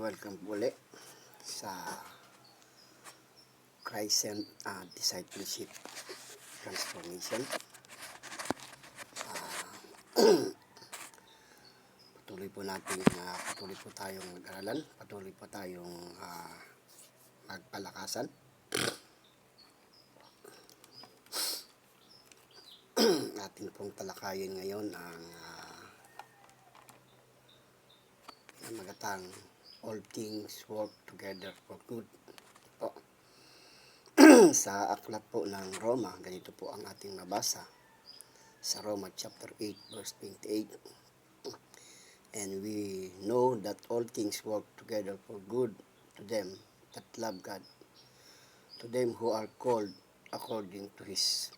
welcome uli sa Christ Discipleship Transformation. Patuloy po tayong mag-aralan, patuloy po tayong magpalakasan. Atin pong talakayin ngayon ang magatang all things work together for good po. Sa aklat po ng Roma, ganito po ang ating mabasa sa Roma chapter 8 verse 28. And we know that all things work together for good to them that love God, to them who are called according to His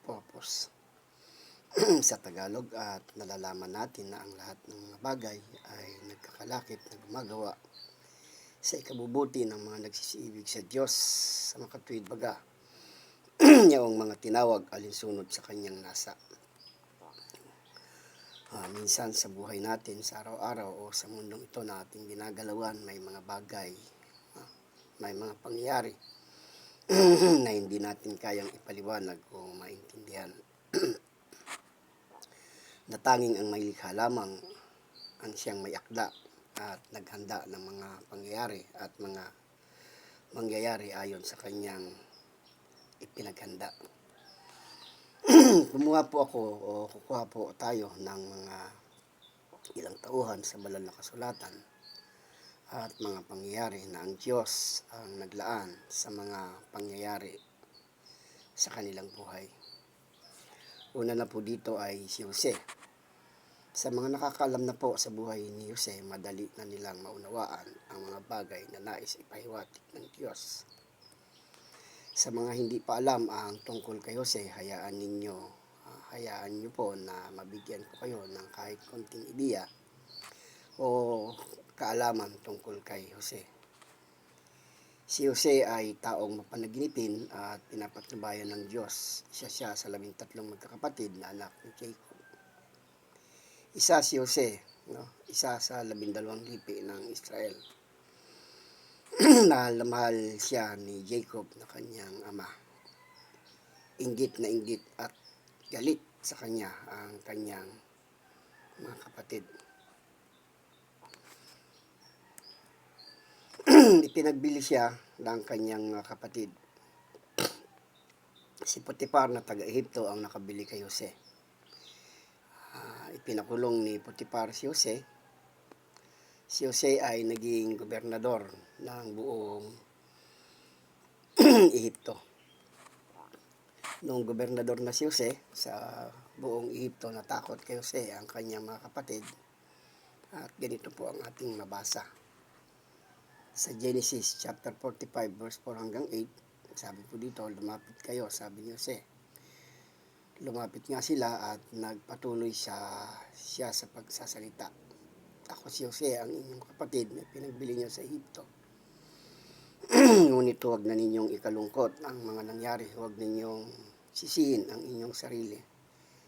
purpose. Sa Tagalog, at nalalaman natin na ang lahat ng mga bagay ay nagkakalakip na gumagawa sa ikabubuti ng mga nagsisiibig sa Diyos, sa makatuwid baga yung mga tinawag alinsunod sa kanyang nasa. Minsan sa buhay natin, sa araw-araw o sa mundong ito na ating ginagalawan, may mga bagay, may mga pangyayari na hindi natin kayang ipaliwanag o maintindihan. Na tanging ang may likha lamang ang siyang may akda at naghanda ng mga pangyayari at mga mangyayari ayon sa kanyang ipinaghanda. Kukuha po tayo ng mga ilang tauhan sa banal na kasulatan at mga pangyayari na ang Diyos ang naglaan sa mga pangyayari sa kanilang buhay. Una na po dito ay si Jose. Sa mga nakakaalam na po sa buhay ni Jose, madali na nilang maunawaan ang mga bagay na nais ipahiwatig ng Diyos. Sa mga hindi pa alam ang tungkol kay Jose, hayaan niyo po na mabigyan ko kayo ng kahit konting ideya o kaalaman tungkol kay Jose. Si Jose ay taong mapanaginipin at pinapatnubayan ng Diyos. Siya sa 13 magkakapatid na anak ni Jacob. Isa si Jose, isa sa 12 lipi ng Israel. Mahal na mahal siya ni Jacob na kanyang ama. Inggit na inggit at galit sa kanya ang kanyang mga kapatid. Ipinagbili siya ng kanyang kapatid. Si Potifar na taga-Ehipto ang nakabili kay Jose. Ipinakulong ni Potifar si Jose. Si Jose ay naging gobernador ng buong Ehipto. Noong gobernador na si Jose sa buong Ehipto, natakot kay Jose ang kanyang mga kapatid. At ganito po ang ating mabasa. Sa Genesis chapter 45 verse 4 hanggang 8, sabi po dito, lumapit kayo, sabi ni Jose. Lumapit nga sila at nagpatuloy siya sa pagsasalita. Ako si Jose, ang inyong kapatid na pinagbili niyo sa Ehipto. Ngunit huwag na ninyong ikalungkot ang mga nangyari. Huwag ninyong sisihin ang inyong sarili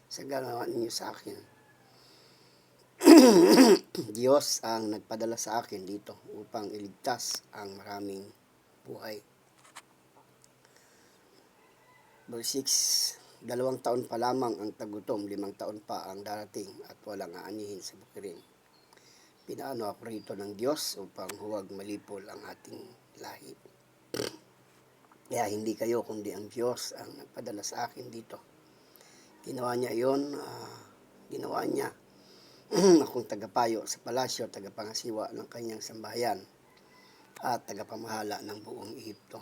sa ginawa ninyo sa akin. Diyos ang nagpadala sa akin dito upang iligtas ang maraming buhay. Verse 6, 2 taon pa lamang ang tagutom, 5 taon pa ang darating at walang aanihin sa bukirin. Pinaano ako rito ng Diyos upang huwag malipol ang ating lahi. Kaya hindi kayo kundi ang Diyos ang nagpadala sa akin dito. Ginawa niya iyon, ginawa niya akong tagapayo sa palasyo, tagapangasiwa ng kanyang sambahayan at tagapamahala ng buong Ehipto.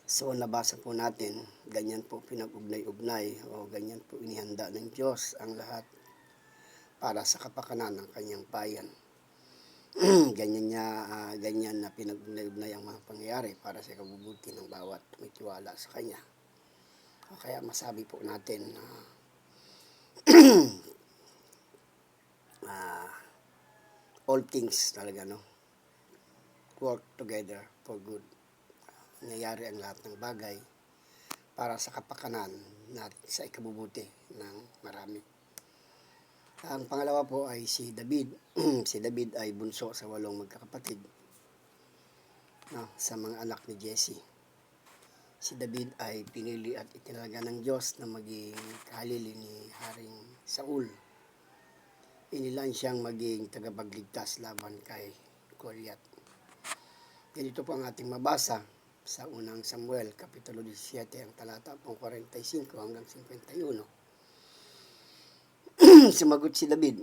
So nabasa po natin, ganyan po pinag-ugnay-ugnay o ganyan po inihanda ng Diyos ang lahat para sa kapakanan ng kanyang bayan. Ganyan na pinag-ugnay-ugnay ang mga pangyayari para sa kabubuti ng bawat tumitiwala sa kanya. Kaya masabi po natin na all things talaga, work together for good. Nangyayari ang lahat ng bagay para sa kapakanan at sa ikabubuti ng marami. Ang pangalawa po ay si David. Si David ay bunso sa 8 magkakapatid, no, sa mga anak ni Jesse. Si David ay pinili at itinalaga ng Diyos na maging kahalili ni Haring Saul. Inilaan siyang maging tagapagligtas laban kay Goliath. Ganito po ang ating mabasa sa unang Samuel, Kapitulo 17, ang talata pong 45 hanggang 51. Sumagot si David,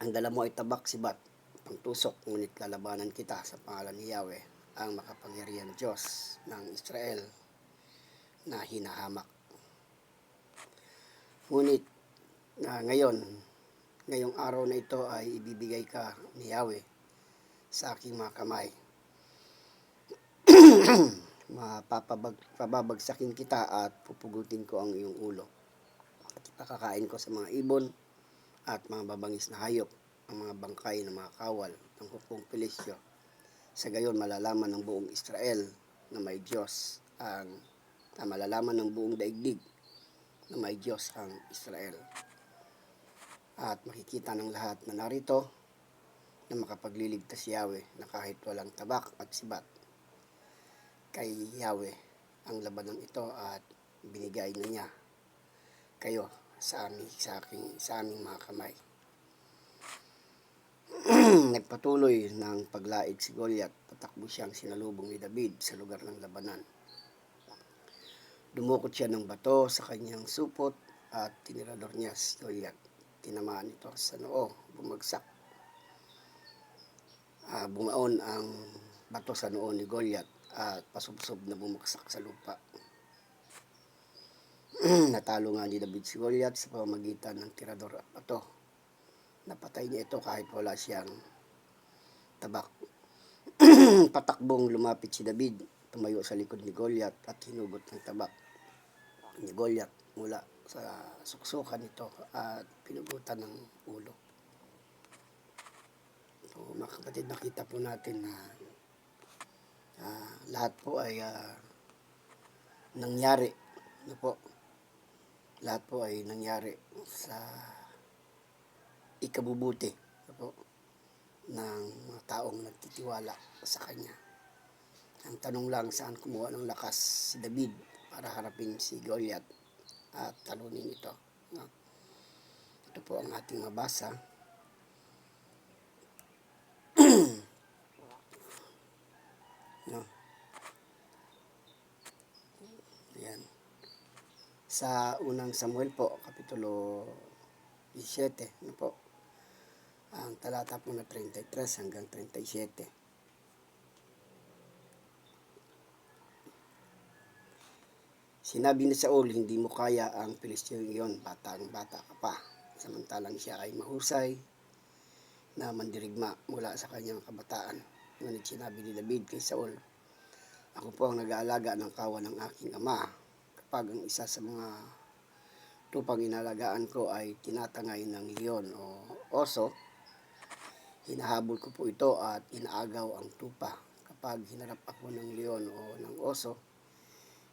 ang dala mo ay tabak sibat, pangtusok, ngunit lalabanan kita sa pangalan ni Yahweh, ang makapangyarihan Diyos ng Israel na hinahamak. Ngunit ngayong araw na ito ay ibibigay ka ni Yahweh sa aking mga kamay. Pababagsakin kita at pupugutin ko ang iyong ulo. At ipakakain ko sa mga ibon at mga babangis na hayop ang mga bangkay ng mga kawal ng hukbong Pilistyo. Sa gayon malalaman ng buong Israel na may Diyos malalaman ng buong daigdig na may Diyos ang Israel. At makikita ng lahat na narito na makapagliligtas si Yahweh na kahit walang tabak at sibat. Kay Yahweh ang labanan ito at binigay na niya kayo sa aming mga kamay. Nagpatuloy ng paglaig si Goliath. Patakbo siyang sinalubong ni David sa lugar ng labanan. Dumukot siya ng bato sa kanyang supot at tinirador niya si Goliath. Tinamaan ito sa noo, bumagsak. Bumaon ang bato sa noo ni Goliath at pasubsob na bumagsak sa lupa. Natalo nga ni David si Goliath sa pamamagitan ng tirador at bato. Napatay niya ito kahit wala siyang tabak. Patakbong lumapit si David, tumayo sa likod ni Goliath at hinugot ng tabak ni Goliath mula sa suksukan nito at pinugutan ng ulo. So mga kapatid, nakita po natin na lahat po ay nangyari. Ano po? Lahat po ay nangyari sa ikabubuti, ano po, ng mga taong nagtitiwala sa kanya. Ang tanong lang, saan kumuha ng lakas si David para harapin si Goliath at talunin ito, no? Ito po ang ating mabasa. No? Ayan. Sa unang Samuel po, Kapitulo 17, ano po, ang talata po na 33 hanggang 37. Sinabi ni Saul, hindi mo kaya ang Pilisteo iyon, bata ka pa. Samantalang siya ay mahusay na mandirigma mula sa kanyang kabataan. Ngunit sinabi ni David kay Saul, ako po ang nag-aalaga ng kawan ng aking ama. Kapag ang isa sa mga tupang inalagaan ko ay tinatangay ng leon o oso, hinahabol ko po ito at inaagaw ang tupa. Kapag hinarap ako ng leon o ng oso,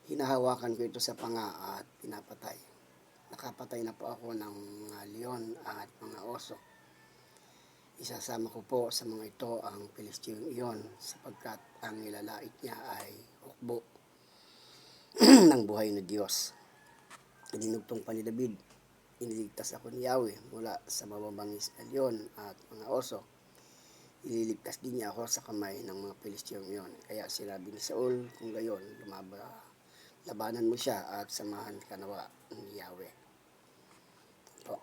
hinahawakan ko ito sa panga at pinapatay. Nakapatay na po ako ng mga leon at mga oso. Isasama ko po sa mga ito ang Pilisteo iyon sapagkat ang nilalait niya ay hukbo ng buhay na Diyos. Dinugtong pa ni David, iniligtas ako ni Yahweh mula sa mababangis na leon at mga oso. Ililigtas din niya ako sa kamay ng mga Pilisteo iyon. Kaya sinabi ni Saul, kung gayon, labanan mo siya at samahan ka nawa ni Yahweh. Po.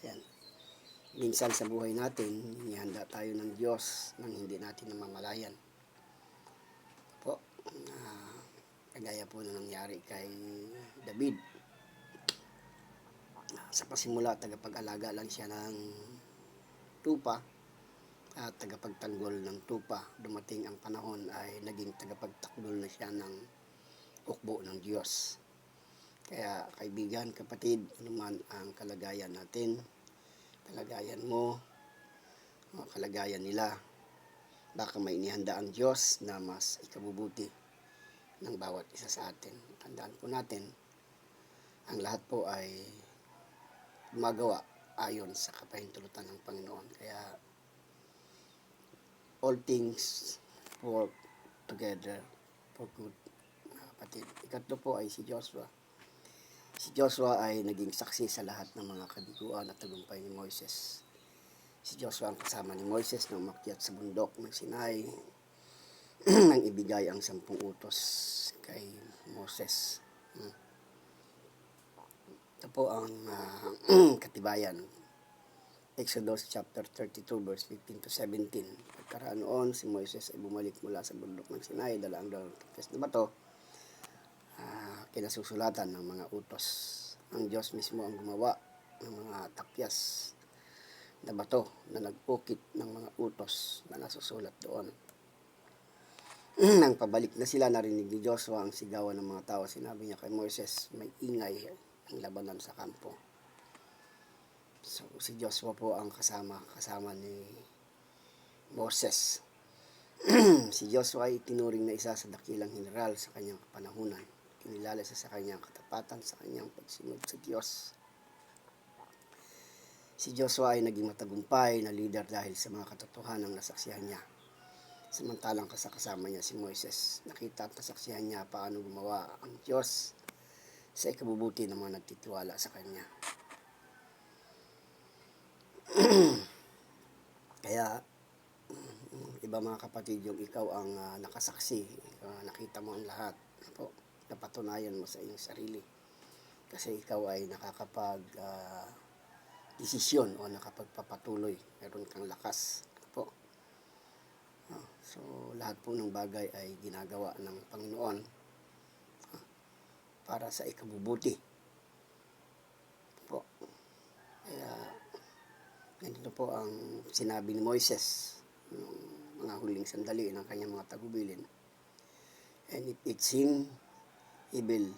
Yan. Minsan sa buhay natin, inihanda tayo ng Diyos nang hindi natin namamalayan. Po. Kagaya po na nangyari kay David. Sa pasimula, tagapag-alaga lang siya ng tupa at tagapagtanggol ng tupa. Dumating ang panahon ay naging tagapagtakdol na siya ng hukbo ng Diyos. Kaya kaibigan, kapatid, anuman ang kalagayan natin, kalagayan mo, kalagayan nila, baka may inihanda ang Diyos na mas ikabubuti ng bawat isa sa atin. Tandaan po natin, ang lahat po ay gumagawa ayon sa kapahintulutan ng Panginoon. Kaya all things work together for good, mga kapatid. Ikatlo po ay si Joshua. Si Joshua ay naging saksi sa lahat ng mga kabiguan at tagumpay ni Moises. Si Joshua ang kasama ni Moises na umakyat sa bundok ng Sinai nang ibigay ang 10 utos kay Moses. Ito po ang katibayan. Exodus chapter 32 verse 15 to 17. Pagkaraan noon, si Moises ay bumalik mula sa bundok ng Sinai, dala ang dalawang tapyas na bato, kinasusulatan ng mga utos. Ang Diyos mismo ang gumawa ng mga tapyas na bato na nag-ukit ng mga utos na nasusulat doon. Nang pabalik na sila, narinig ni Joshua ang sigawan ng mga tao. Sinabi niya kay Moises, may ingay ang labanan sa kampo. So, si Joshua po ang kasama ni Moses. Si Joshua ay tinuring na isa sa dakilang general sa kanyang kapanahunan. Kinilala siya sa kanyang katapatan, sa kanyang pagsunod sa Diyos. Si Joshua ay naging matagumpay na leader dahil sa mga katotohanang nasaksihan niya. Samantalang kasama niya si Moises, nakita at nasaksihan niya paano gumawa ang Diyos sa ikabubuti ng mga nagtitiwala sa kanya. Kaya iba mga kapatid, yung ikaw ang nakasaksi, nakita mo ang lahat po, napatunayan mo sa iyong sarili kasi ikaw ay nakakapag desisyon o nakapagpapatuloy, meron kang lakas po. So lahat po ng bagay ay ginagawa ng Panginoon para sa ikabubuti po. Kaya ganito po ang sinabi ni Moises ng mga huling sandali ng kanyang mga tagubilin. And if it seem evil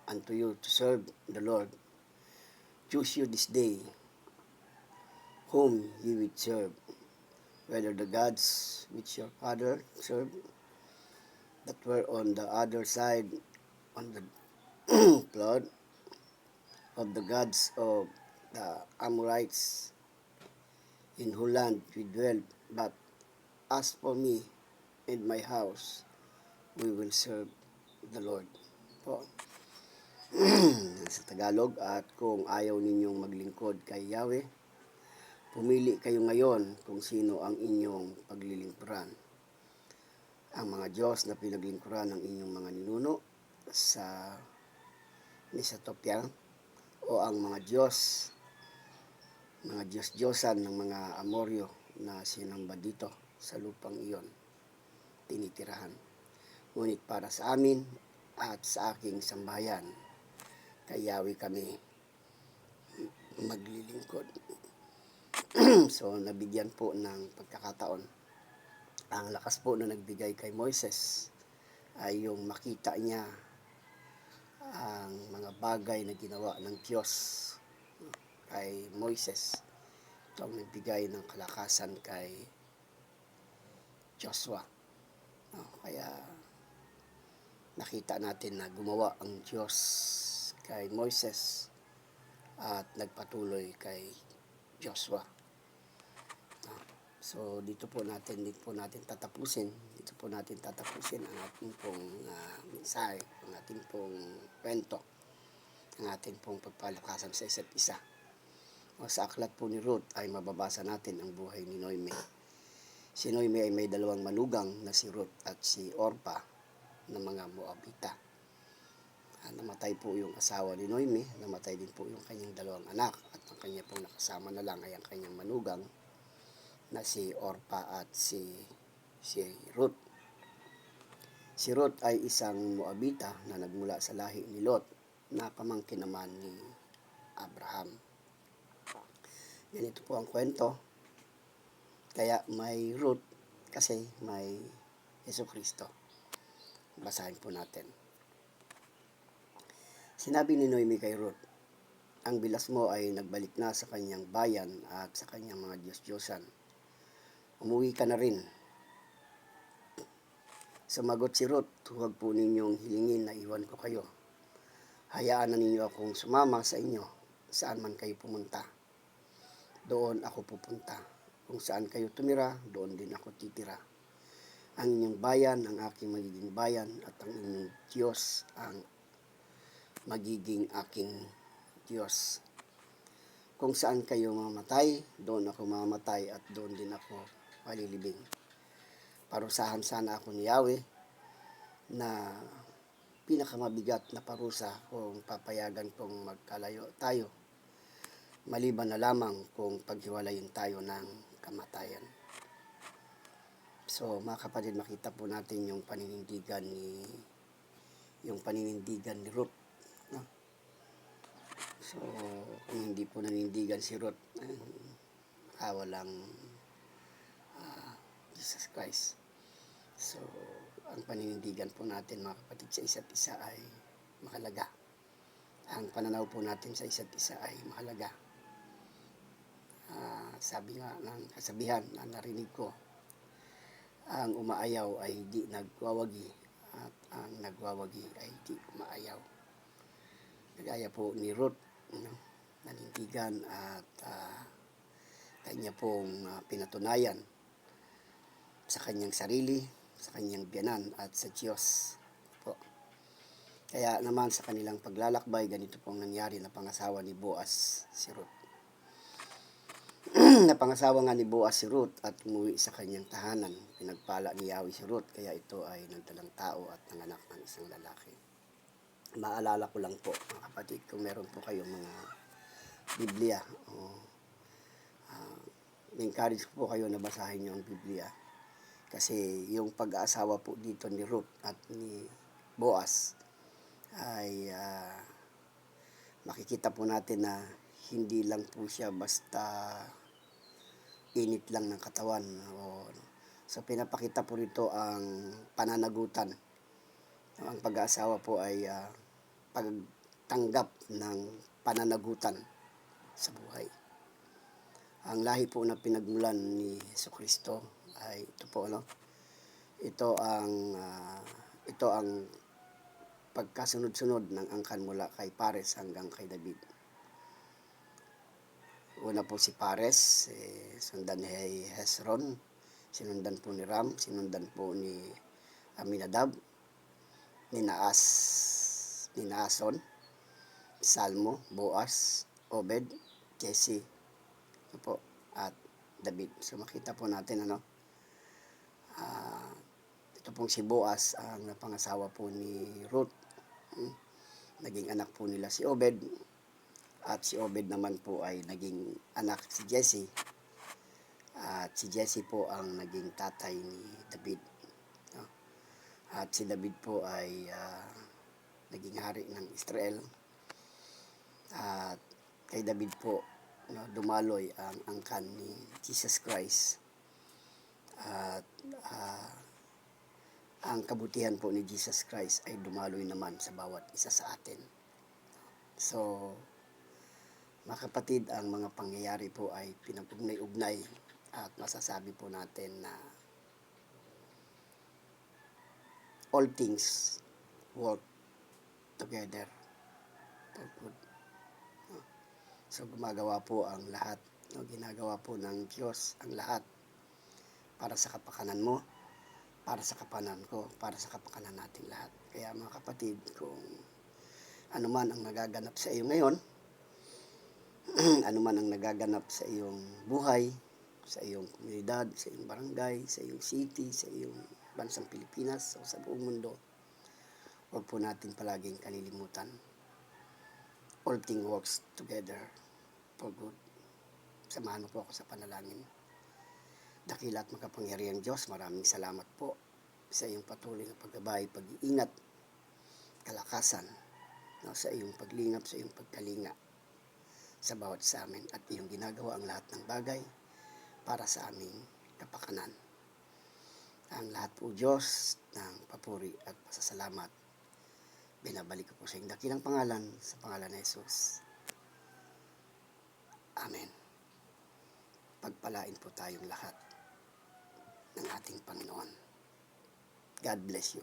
unto you to serve the Lord, choose you this day whom ye would serve, whether the gods which your father served, that were on the other side, on the flood of the gods of the Amorites, in whose land we dwell. But as for me and my house, we will serve the Lord. Po. Sa Tagalog, at kung ayaw ninyong maglingkod kay Yahweh, pumili kayo ngayon kung sino ang inyong paglilingkuran. Ang mga Diyos na pinaglingkuran ng inyong mga ninuno sa Mesopotamian, o ang mga Diyos-Diyosan ng mga Amoryo na sinamba dito sa lupang iyon tinitirahan. Ngunit para sa amin at sa aking sambahayan, kay Yahweh kami maglilingkod. So nabigyan po ng pagkakataon. Ang lakas po na nagbigay kay Moises ay yung makita niya ang mga bagay na ginawa ng Diyos kay Moises. Ito ang nagbigay ng kalakasan kay Joshua. Kaya nakita natin na gumawa ang Diyos kay Moises at nagpatuloy kay Joshua. So dito po natin tatapusin ang ating pong mensahe, ang ating pong kwento, ang ating pong pagpalakasan sa isa't isa. Sa aklat po ni Ruth ay mababasa natin ang buhay ni Noemi. Si Noemi ay may dalawang manugang na si Ruth at si Orpa na mga Moabita. Namatay po yung asawa ni Noemi, namatay din po yung kanyang dalawang anak, at ang kanya pong nakasama na lang ay ang kanyang manugang na si Orpa at si Ruth. Si Ruth ay isang Moabita na nagmula sa lahi ni Lot, na pamangkin naman ni Abraham. Ganito po ang kwento. Kaya may Ruth kasi may Jesucristo. Basahin po natin. Sinabi ni Noemi kay Ruth, ang bilas mo ay nagbalik na sa kanyang bayan at sa kanyang mga Diyos-Diyosan. Umuwi ka na rin. Sumagot si Ruth, huwag po ninyong hilingin na iwan ko kayo. Hayaan na ninyo akong sumama sa inyo, saan man kayo pumunta. doon ako pupunta. Kung saan kayo tumira, doon din ako titira. Ang inyong bayan, ang aking magiging bayan, at ang inyong Diyos, ang magiging aking Diyos. Kung saan kayo mamatay, doon ako mamatay at doon din ako malilibing. Parusahan sana ako ni Yahweh na pinakamabigat na parusa kung papayagan kong magkalayo tayo, maliban na lamang kung paghiwalayin tayo ng kamatayan. So mga kapatid, makita po natin yung paninindigan ni Ruth, no? So kung hindi po nanindigan si Ruth, walang Jesus Christ. So ang paninindigan po natin mga kapatid sa isa't isa ay mahalaga. Ang pananaw po natin sa isa't isa ay mahalaga. Sabi nga ng kasabihan na narinig ko, ang umaayaw ay di nagwawagi at ang nagwawagi ay di umaayaw. Kagaya po ni Ruth, nanindigan at kanya pong pinatunayan sa kanyang sarili, sa kanyang biyanan at sa Diyos po. Kaya naman sa kanilang paglalakbay, ganito pong nangyari na pangasawa ni Boaz si Ruth. Napangasawa nga ni Boaz si Ruth at umuwi sa kanyang tahanan. Pinagpala ni Yahweh si Ruth, kaya ito ay nagdalang tao at nanganak ng isang lalaki. Maalala ko lang po mga kapatid, kung meron po kayong mga Biblia, encourage po kayo na basahin niyo ang Biblia. Kasi yung pag-aasawa po dito ni Ruth at ni Boaz ay makikita po natin na hindi lang po siya basta init lang ng katawan. So pinapakita po rito ang pananagutan. Ang pag-aasawa po ay pagtanggap ng pananagutan sa buhay. Ang lahi po na pinagmulan ni Jesucristo ay ito po, ito ang pagkasunod-sunod ng angkan mula kay Pares hanggang kay David. Una po si Pares, sundan ni Hezron, sinundan po ni Ram, sinundan po ni Aminadab, ni Naason, Salmo, Boaz, Obed, Jesse, ito po, at David. So makita po natin ito pong si Boaz ang napangasawa po ni Ruth. Naging anak po nila si Obed, at si Obed naman po ay naging anak si Jesse, at si Jesse po ang naging tatay ni David, at si David po ay naging hari ng Israel, at kay David po dumaloy ang angkan ni Jesus Christ, at ang kabutihan po ni Jesus Christ ay dumaloy naman sa bawat isa sa atin. So mga kapatid, ang mga pangyayari po ay pinag-ugnay-ugnay at masasabi po natin na all things work together for good. So gumagawa po ang lahat, ginagawa po ng Diyos ang lahat para sa kapakanan mo, para sa kapakanan ko, para sa kapakanan natin lahat. Kaya mga kapatid, kung ano man ang nagaganap sa iyo ngayon, ano man ang nagaganap sa iyong buhay, sa iyong komunidad, sa iyong barangay, sa iyong city, sa iyong bansang Pilipinas o sa buong mundo, huwag po natin palaging kalilimutan. All things works together for good. Samahan mo po ako sa panalangin. Dakila at makapangyarihang Diyos, maraming salamat po sa iyong patuloy na paggabay, pag-iingat, kalakasan, sa iyong paglingap, sa iyong pagkalinga sa bawat sa amin, at iyong ginagawa ang lahat ng bagay para sa aming kapakanan. Ang lahat po Diyos ng papuri at pasasalamat, binabalik ko po sa iyong dakilang pangalan, sa pangalan ni Jesus. Amen. Pagpalain po tayong lahat ng ating Panginoon. God bless you.